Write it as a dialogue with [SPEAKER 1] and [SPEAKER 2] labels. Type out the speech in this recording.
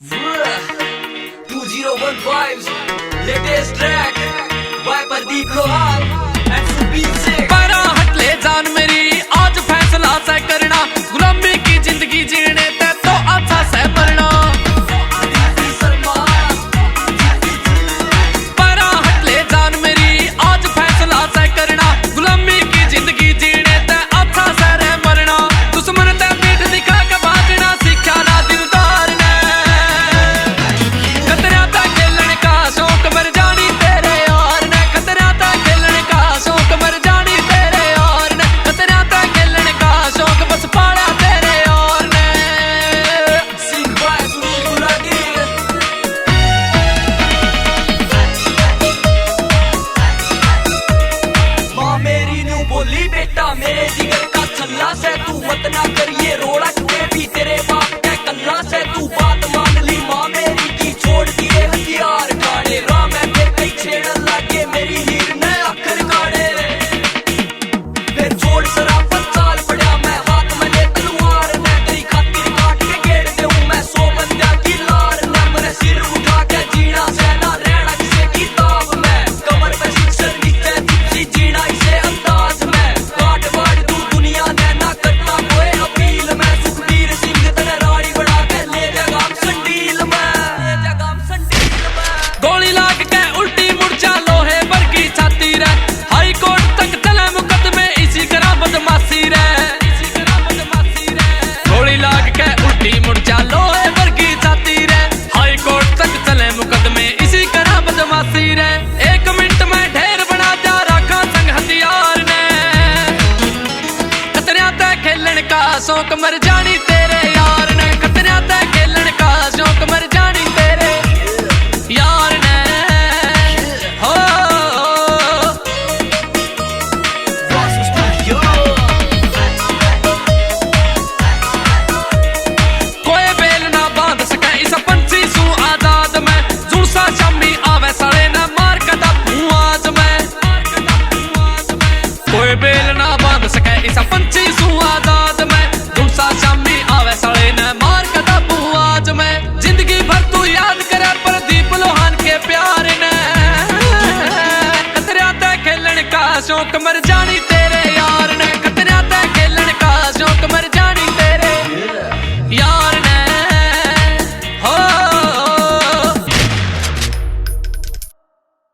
[SPEAKER 1] 201 vibes, latest track by Pradeep Lohar and Subir Singh।
[SPEAKER 2] Para हट ले जान मेरी, आज फैसला से करना, गुलामी की जिंदगी जीने ते तो अच्छा से मरना। पैरा हट ले जान मेरी, आज फैसला से करना, गुलामी की जिंदगी जीने ते अच्छा से रे मरना। दुश्मन ते पीठ दिखा के बाजना सीखा ना दिलदार ने, खतरा ते खेलन का शौक मर जानी तेरे यार ने, खतरा ते खेलन का शौक मर जानी तेरे यार ने, खतरा ते खेलन का शौक बस पाला तेरे यार ने।
[SPEAKER 1] Sing by Sunil Gulati। माँ मेरी नू बोली बेटा मेरे जिगर का छल्ला से तू मत ना करिए रोड़ा के भी तेरे बाप के कल्ला से तू बात मान ली। माँ मेरी की छोड़ दिए हथियार काड़े राम है फिर कई छेड़न लागे मेरी हीर ने अखर काड़े। फिर छोड़ शराफत चाल पड़ा मैं हाथ में ले तलवार मैं तेरी खातिर काट के गेड़ दूं मैं 100 बंदा की लार मैं मेरे सिर उठा के जीना सहना रहना किसे की ताब में कमर पे शिक्षण नीचे जिप्सी जीना इसे अंदाज में काट बाड़ तू दुनिया ने ना करता कोई अपील मैं सुखबीर सिंह तेरे राड़ी बढ़ा के ले जगाम संडील में
[SPEAKER 2] गोली लाग के उल्टी मुड़ जा लोहे वर्गी छाती रे, हाई कोर्ट तक चले मुकदमे इसी तरह बदमाशी रे। गोली लाग के उल्टी मुड़ जा लोहे वर्गी छाती रे, हाई कोर्ट तक चले मुकदमे इसी तरह बदमाशी रे। 1 मिनट में ढेर बना जा रखा संग हथियार ने, खतरा ते खेलन का शौक मर जानी तेरे यार ने, खतरा ते खेलन का शौक मर जानी तेरे यार ने। हो
[SPEAKER 1] Ross Studio।
[SPEAKER 2] कोई बेल ना बांध सके इस पंछी सू आजाद में, जुलसा शामी आवे साले ना मार कदा भुआज में। कोई बेल ना बांध सके इस पंछी सू आजाद में, जुलसा शामी आवे साले ना मार कदा भुआज में। जिंदगी भर तू याद करे प्रदीप लोहान के प्यार ने, खतरा ते खेलन का शौक मर जानी तेरे यार ने।